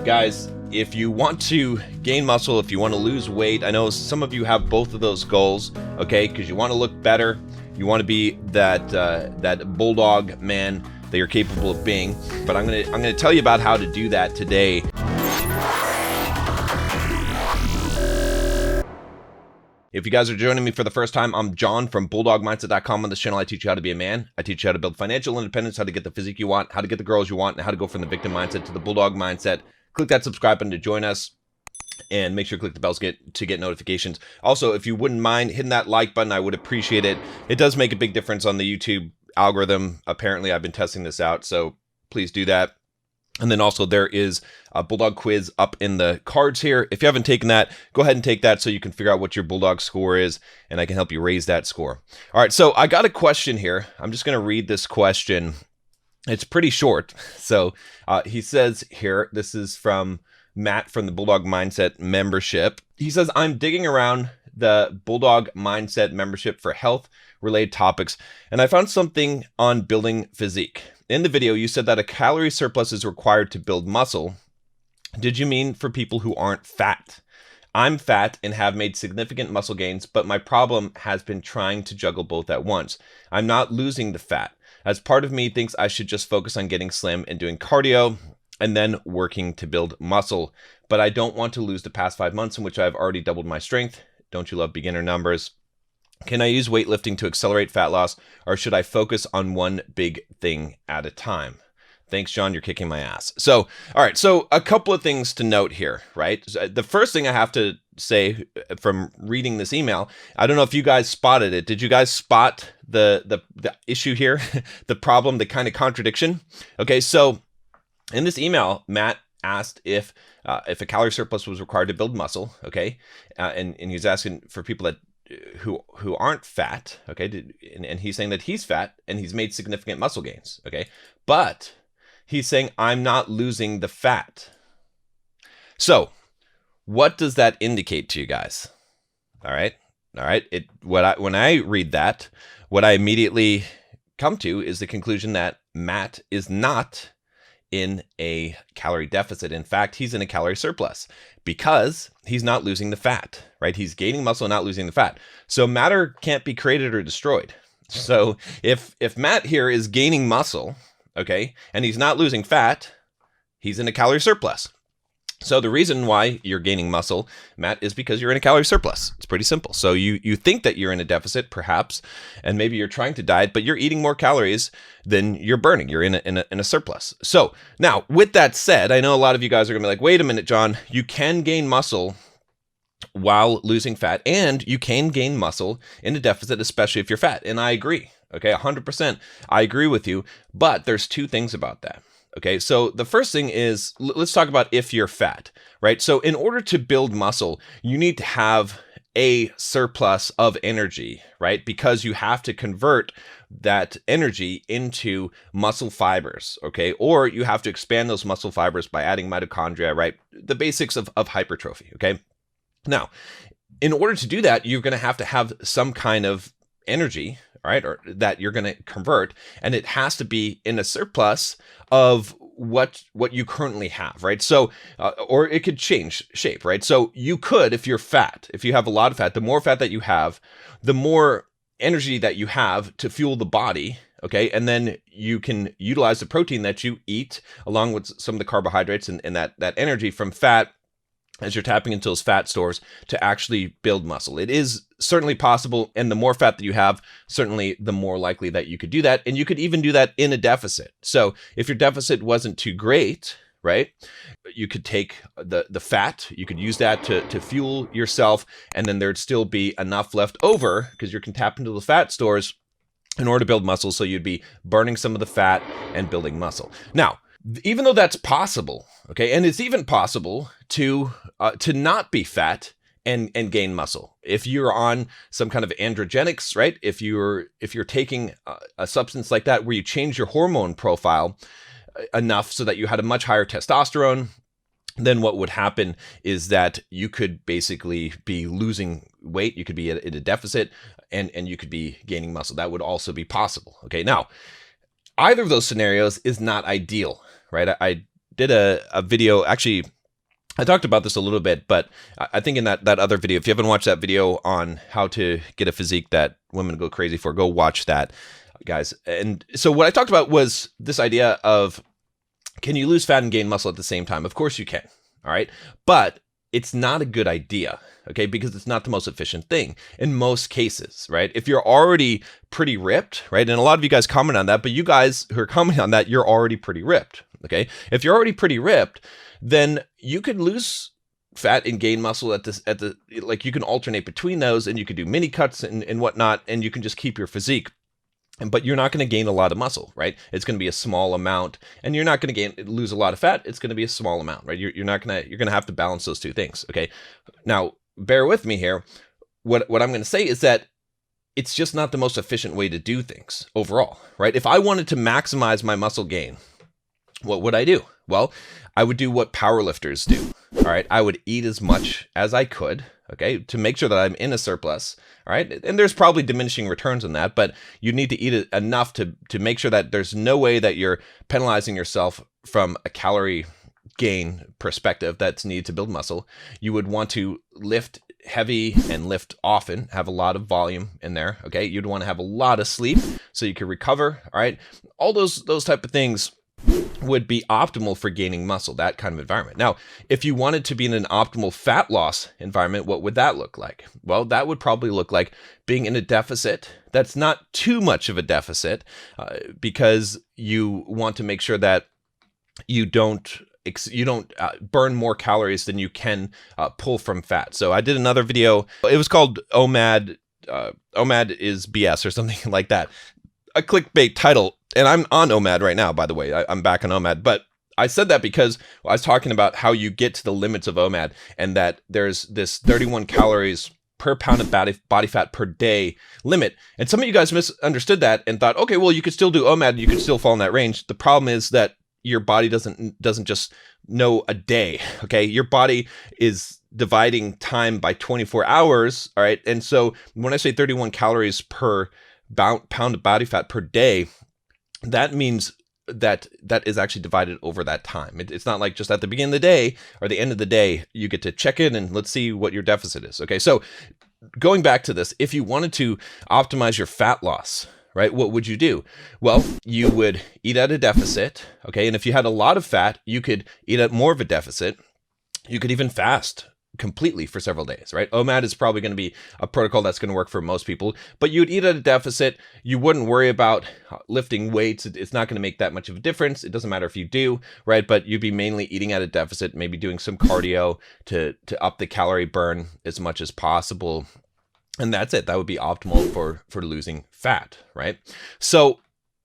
Guys, if you want to gain muscle, if you want to lose weight, I know some of you have both of those goals, okay? Because you want to look better, you want to be that bulldog man that you're capable of being. But I'm gonna tell you about how to do that today. If you guys are joining me for the first time, I'm John from BulldogMindset.com. On this channel, I teach you how to be a man. I teach you how to build financial independence, how to get the physique you want, how to get the girls you want, and how to go from the victim mindset to the bulldog mindset. Click that subscribe button to join us, and make sure to click the bells to get notifications. Also, if you wouldn't mind hitting that like button, I would appreciate it. It does make a big difference on the YouTube algorithm. Apparently, I've been testing this out, so please do that. And then also there is a Bulldog quiz up in the cards here. If you haven't taken that, go ahead and take that so you can figure out what your Bulldog score is, and I can help you raise that score. All right, so I got a question here. I'm just going to read this question. It's pretty short. So he says here, this is from Matt from the Bulldog Mindset membership. He says, I'm digging around the Bulldog Mindset membership for health-related topics, and I found something on building physique. In the video, you said that a calorie surplus is required to build muscle. Did you mean for people who aren't fat? I'm fat and have made significant muscle gains, but my problem has been trying to juggle both at once. I'm not losing the fat, as part of me thinks I should just focus on getting slim and doing cardio and then working to build muscle. But I don't want to lose the past 5 months in which I've already doubled my strength. Don't you love beginner numbers? Can I use weightlifting to accelerate fat loss, or should I focus on one big thing at a time? Thanks, John. You're kicking my ass. So, all right. So a couple of things to note here, right? The first thing I have to say from reading this email, I don't know if you guys spotted it. Did you guys spot the issue here, the problem, the kind of contradiction? Okay. So in this email, Matt asked if a calorie surplus was required to build muscle. Okay. And he's asking for people that who aren't fat, okay, and he's saying that he's fat and he's made significant muscle gains, okay, but he's saying I'm not losing the fat. So what does that indicate to you guys? All right, when I read that, what I immediately come to is the conclusion that Matt is not in a calorie deficit. In fact, he's in a calorie surplus because he's not losing the fat, right? He's gaining muscle and not losing the fat. So matter can't be created or destroyed. So if Matt here is gaining muscle, okay, and he's not losing fat, he's in a calorie surplus. So the reason why you're gaining muscle, Matt, is because you're in a calorie surplus. It's pretty simple. So you think that you're in a deficit, perhaps, and maybe you're trying to diet, but you're eating more calories than you're burning. You're in a surplus. So now, with that said, I know a lot of you guys are gonna be like, wait a minute, John, you can gain muscle while losing fat, and you can gain muscle in a deficit, especially if you're fat. And I agree. Okay, 100%. I agree with you. But there's two things about that. Okay, so the first thing is, let's talk about if you're fat, right? So in order to build muscle, you need to have a surplus of energy, right? Because you have to convert that energy into muscle fibers, okay? Or you have to expand those muscle fibers by adding mitochondria, right? The basics of hypertrophy, okay? Now, in order to do that, you're gonna have to have some kind of energy, right, or that you're going to convert, and it has to be in a surplus of what you currently have, right? So, or it could change shape, right? So you could, if you're fat, if you have a lot of fat, the more fat that you have, the more energy that you have to fuel the body, okay? And then you can utilize the protein that you eat along with some of the carbohydrates and that energy from fat as you're tapping into those fat stores to actually build muscle. It is certainly possible, and the more fat that you have, certainly the more likely that you could do that, and you could even do that in a deficit. So if your deficit wasn't too great, right, you could take the fat, you could use that to fuel yourself, and then there'd still be enough left over because you can tap into the fat stores in order to build muscle, so you'd be burning some of the fat and building muscle. Now, even though that's possible, okay, and it's even possible to not be fat and gain muscle if you're on some kind of androgenics, right? If you're taking a substance like that where you change your hormone profile enough so that you had a much higher testosterone, then what would happen is that you could basically be losing weight, you could be at a deficit, and you could be gaining muscle. That would also be possible. Okay, now either of those scenarios is not ideal, right? I did a video, actually, I talked about this a little bit, but I think in that other video, if you haven't watched that video on how to get a physique that women go crazy for, go watch that, guys. And so what I talked about was this idea of, can you lose fat and gain muscle at the same time? Of course you can, all right? But it's not a good idea, okay? Because it's not the most efficient thing in most cases, right? If you're already pretty ripped, right? And a lot of you guys comment on that, but you guys who are commenting on that, you're already pretty ripped, okay? If you're already pretty ripped, then you could lose fat and gain muscle at the like you can alternate between those, and you can do mini cuts and whatnot, and you can just keep your physique. But you're not going to gain a lot of muscle, right? It's going to be a small amount, and you're not going to lose a lot of fat. It's going to be a small amount, right? You're going to have to balance those two things, okay? Now, bear with me here. What I'm going to say is that it's just not the most efficient way to do things overall, right? If I wanted to maximize my muscle gain, what would I do? Well, I would do what powerlifters do, all right? I would eat as much as I could, okay, to make sure that I'm in a surplus, all right? And there's probably diminishing returns on that, but you need to eat enough to make sure that there's no way that you're penalizing yourself from a calorie gain perspective that's needed to build muscle. You would want to lift heavy and lift often, have a lot of volume in there, okay? You'd want to have a lot of sleep so you can recover, all right? All those type of things would be optimal for gaining muscle, that kind of environment. Now, if you wanted to be in an optimal fat loss environment, what would that look like? Well, that would probably look like being in a deficit that's not too much of a deficit, because you want to make sure that you don't burn more calories than you can pull from fat. So I did another video. It was called OMAD. OMAD is BS or something like that. A clickbait title. And I'm on OMAD right now, by the way. I'm back on OMAD. But I said that because I was talking about how you get to the limits of OMAD, and that there's this 31 calories per pound of body fat per day limit. And some of you guys misunderstood that and thought, okay, well, you could still do OMAD and you could still fall in that range. The problem is that your body doesn't just know a day, okay? Your body is dividing time by 24 hours, all right? And so when I say 31 calories per pound of body fat per day, that means that is actually divided over that time. It's not like just at the beginning of the day or the end of the day, you get to check in and let's see what your deficit is. Okay, so going back to this, if you wanted to optimize your fat loss, right, what would you do? Well, you would eat at a deficit, okay? And if you had a lot of fat, you could eat at more of a deficit. You could even fast completely for several days, right? OMAD is probably going to be a protocol that's going to work for most people, but you'd eat at a deficit. You wouldn't worry about lifting weights. It's not going to make that much of a difference. It doesn't matter if you do, right? But you'd be mainly eating at a deficit, maybe doing some cardio to up the calorie burn as much as possible. And that's it. That would be optimal for losing fat, right? So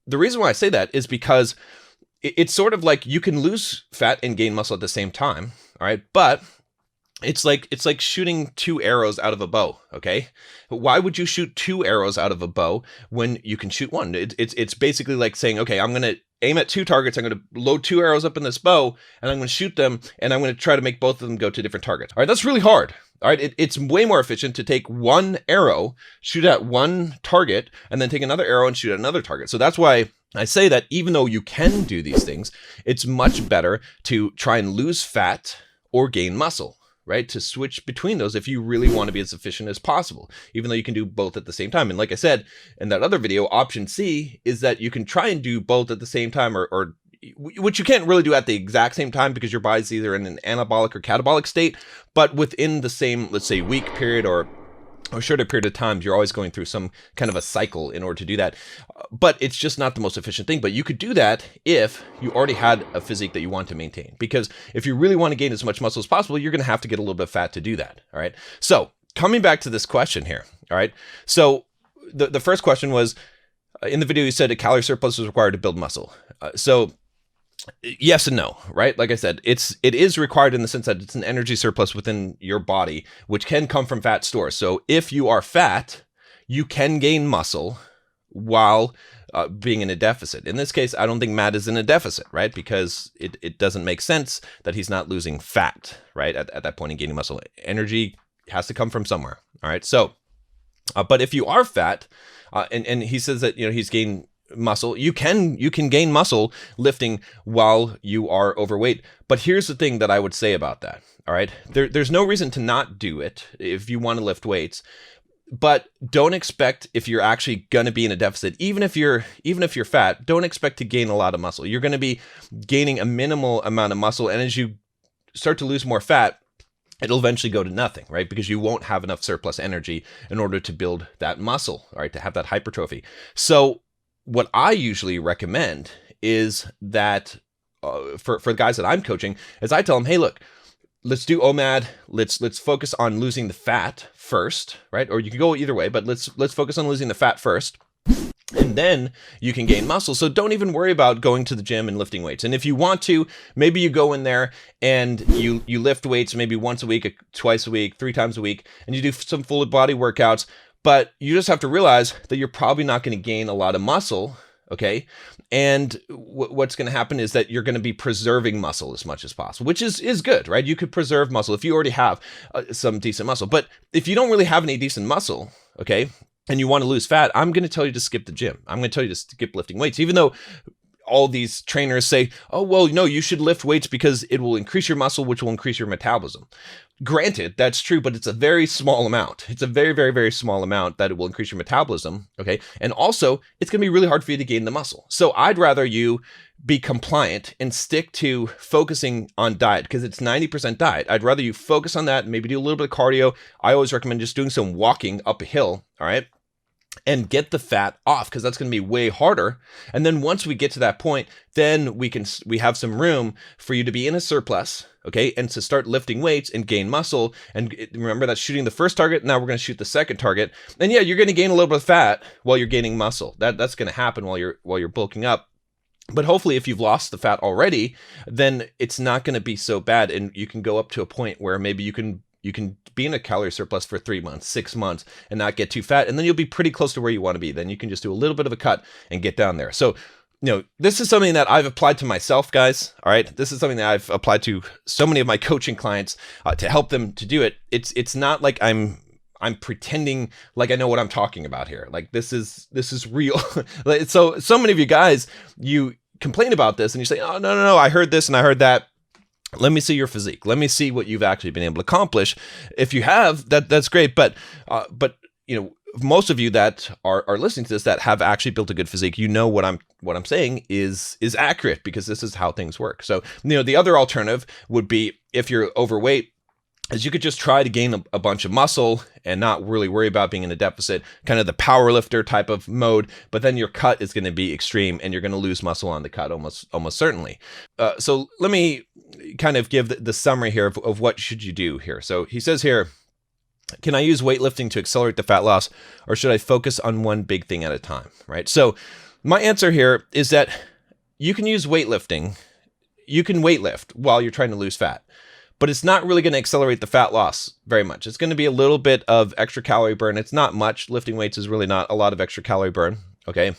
the reason why I say that is because it's sort of like you can lose fat and gain muscle at the same time, all right? But it's like shooting two arrows out of a bow, okay? Why would you shoot two arrows out of a bow when you can shoot one? It's basically like saying, okay, I'm going to aim at two targets. I'm going to load two arrows up in this bow, and I'm going to shoot them, and I'm going to try to make both of them go to different targets. All right, that's really hard. All right, it's way more efficient to take one arrow, shoot at one target, and then take another arrow and shoot at another target. So that's why I say that even though you can do these things, it's much better to try and lose fat or gain muscle, right? To switch between those if you really want to be as efficient as possible, even though you can do both at the same time. And like I said in that other video, option C is that you can try and do both at the same time, or which you can't really do at the exact same time because your body's either in an anabolic or catabolic state, but within the same, let's say, week period or shorter period of time, you're always going through some kind of a cycle in order to do that. But it's just not the most efficient thing. But you could do that if you already had a physique that you want to maintain. Because if you really want to gain as much muscle as possible, you're going to have to get a little bit of fat to do that. All right. So coming back to this question here. All right. So the first question was, in the video, you said a calorie surplus is required to build muscle. So yes and no, right? Like I said, it is required in the sense that it's an energy surplus within your body, which can come from fat stores. So if you are fat, you can gain muscle while being in a deficit. In this case, I don't think Matt is in a deficit, right? Because it doesn't make sense that he's not losing fat, right? At that point in gaining muscle. Energy has to come from somewhere, all right? So, but if you are fat, and he says that, he's gained muscle. You can gain muscle lifting while you are overweight. But here's the thing that I would say about that. All right. There's no reason to not do it if you want to lift weights. But don't expect, if you're actually going to be in a deficit, even if you're fat, don't expect to gain a lot of muscle. You're going to be gaining a minimal amount of muscle. And as you start to lose more fat, it'll eventually go to nothing, right? Because you won't have enough surplus energy in order to build that muscle, right? To have that hypertrophy. So what I usually recommend is that for the guys that I'm coaching, is I tell them, hey, look, let's do OMAD. Let's focus on losing the fat first, right? Or you can go either way, but let's focus on losing the fat first, and then you can gain muscle. So don't even worry about going to the gym and lifting weights. And if you want to, maybe you go in there and you lift weights maybe once a week, twice a week, 3 times a week, and you do some full body workouts. But you just have to realize that you're probably not going to gain a lot of muscle, okay? And what's going to happen is that you're going to be preserving muscle as much as possible, which is good, right? You could preserve muscle if you already have some decent muscle. But if you don't really have any decent muscle, okay, and you want to lose fat, I'm going to tell you to skip the gym. I'm going to tell you to skip lifting weights, even though all these trainers say, oh, well, no, you should lift weights because it will increase your muscle, which will increase your metabolism. Granted, that's true, but it's a very small amount. It's a very, very, very small amount that it will increase your metabolism, okay? And also, it's going to be really hard for you to gain the muscle. So I'd rather you be compliant and stick to focusing on diet, because it's 90% diet. I'd rather you focus on that and maybe do a little bit of cardio. I always recommend just doing some walking up a hill, all right? And get the fat off, because that's going to be way harder. And then once we get to that point, then we have some room for you to be in a surplus, okay, and to start lifting weights and gain muscle. And remember, that's shooting the first target. Now we're going to shoot the second target. And yeah, you're going to gain a little bit of fat while you're gaining muscle. That's going to happen while you're bulking up. But hopefully, if you've lost the fat already, then it's not going to be so bad, and you can go up to a point where maybe you can be in a calorie surplus for 3 months, 6 months, and not get too fat. And then you'll be pretty close to where you want to be. Then you can just do a little bit of a cut and get down there. So, this is something that I've applied to myself, guys. All right. This is something that I've applied to so many of my coaching clients to help them to do it. It's not like I'm pretending like I know what I'm talking about here. Like this is real. So many of you guys, you complain about this and you say, oh, no, I heard this and I heard that. Let me see your physique. Let me see what you've actually been able to accomplish. If you have, that's great. But most of you that are listening to this that have actually built a good physique, what I'm saying is accurate, because this is how things work. So, the other alternative would be, if you're overweight, is you could just try to gain a bunch of muscle and not really worry about being in a deficit, kind of the power lifter type of mode, but then your cut is going to be extreme and you're going to lose muscle on the cut almost certainly. So let me kind of give the summary here of what should you do here. So he says here, can I use weightlifting to accelerate the fat loss, or should I focus on one big thing at a time, right? So my answer here is that you can use weightlifting. You can weightlift while you're trying to lose fat, but it's not really going to accelerate the fat loss very much. It's going to be a little bit of extra calorie burn. It's not much. Lifting weights is really not a lot of extra calorie burn, okay?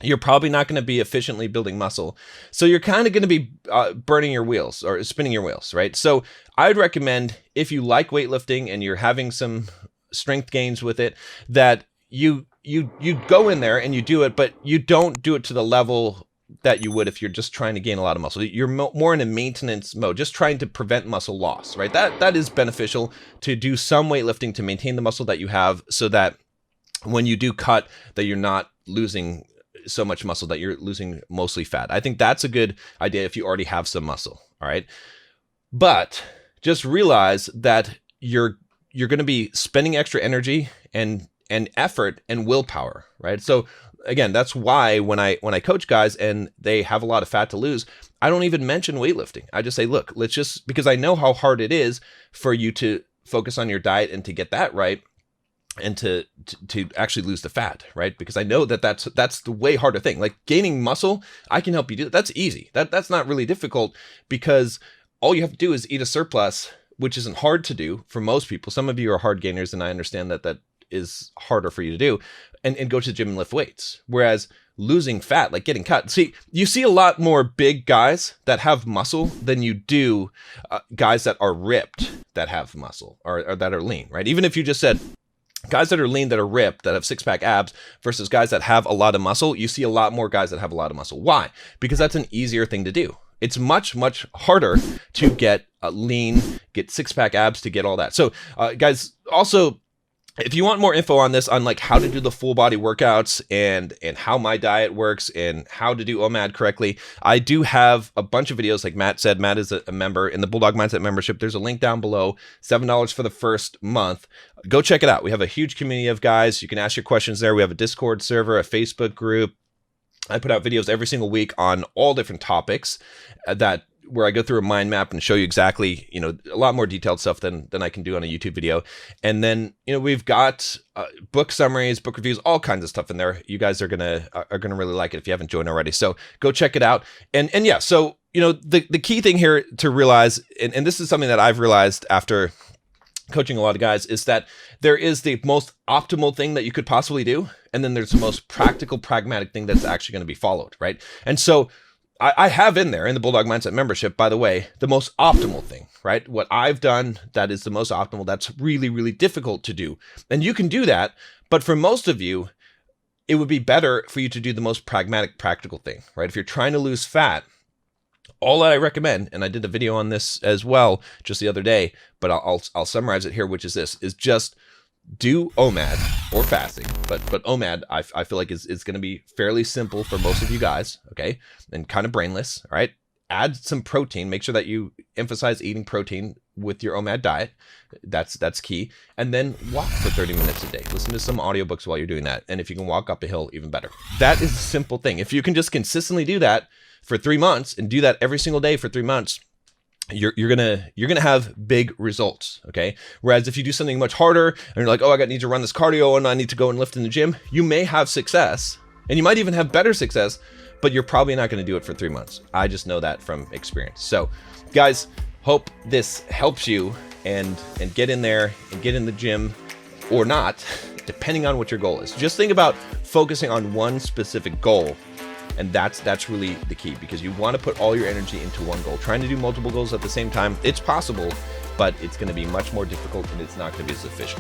You're probably not going to be efficiently building muscle. So you're kind of going to be burning your wheels or spinning your wheels, right? So I'd recommend, if you like weightlifting and you're having some strength gains with it, that you go in there and you do it, but you don't do it to the level that you would if you're just trying to gain a lot of muscle. You're more in a maintenance mode, just trying to prevent muscle loss, right? That is beneficial, to do some weightlifting to maintain the muscle that you have, so that when you do cut, that you're not losing so much muscle, that you're losing mostly fat. I think that's a good idea if you already have some muscle, all right? But just realize that you're going to be spending extra energy and effort and willpower, right? So again, that's why when I coach guys and they have a lot of fat to lose, I don't even mention weightlifting. I just say, look, because I know how hard it is for you to focus on your diet and to get that right, and to actually lose the fat, right? Because I know that's the way harder thing. Like gaining muscle, I can help you do that. That's easy. That's not really difficult, because all you have to do is eat a surplus, which isn't hard to do for most people. Some of you are hard gainers, and I understand that is harder for you to do, and go to the gym and lift weights. Whereas losing fat, like getting cut, you see a lot more big guys that have muscle than you do guys that are ripped that have muscle or that are lean, right? Even if you just said, guys that are lean, that are ripped, that have six-pack abs versus guys that have a lot of muscle, you see a lot more guys that have a lot of muscle. Why? Because that's an easier thing to do. It's much, much harder to get lean, get six-pack abs, to get all that. So guys, also, if you want more info on this, on like how to do the full body workouts and how my diet works and how to do OMAD correctly, I do have a bunch of videos. Like Matt said, Matt is a member in the Bulldog Mindset membership. There's a link down below, $7 for the first month. Go check it out. We have a huge community of guys. You can ask your questions there. We have a Discord server, a Facebook group. I put out videos every single week on all different topics where I go through a mind map and show you exactly, you know, a lot more detailed stuff than I can do on a YouTube video. And then, you know, we've got book summaries, book reviews, all kinds of stuff in there. You guys are gonna really like it if you haven't joined already. So go check it out. And yeah, so, you know, the key thing here to realize, and this is something that I've realized after coaching a lot of guys, is that there is the most optimal thing that you could possibly do, and then there's the most practical, pragmatic thing that's actually going to be followed, right? And so I have in there, in the Bulldog Mindset membership, by the way, the most optimal thing, right? What I've done that is the most optimal, that's really, really difficult to do. And you can do that, but for most of you, it would be better for you to do the most pragmatic, practical thing, right? If you're trying to lose fat, all that I recommend, and I did a video on this as well just the other day, but I'll summarize it here, which is this, is just do OMAD or fasting, but OMAD I feel like is going to be fairly simple for most of you guys, okay, and kind of brainless. All right, add some protein. Make sure that you emphasize eating protein with your OMAD diet. That's key. And then walk for 30 minutes a day. Listen to some audiobooks while you're doing that, and if you can walk up a hill, even better. That is a simple thing. If you can just consistently do that for 3 months and do that every single day for 3 months, you're gonna have big results, okay? Whereas if you do something much harder and you're like, oh, need to run this cardio and I need to go and lift in the gym, you may have success, and you might even have better success, but you're probably not going to do it for 3 months. I just know that from experience. So guys, hope this helps you and get in there and get in the gym or not, depending on what your goal is. Just think about focusing on one specific goal. And that's really the key, because you want to put all your energy into one goal. Trying to do multiple goals at the same time, it's possible, but it's going to be much more difficult and it's not going to be as efficient.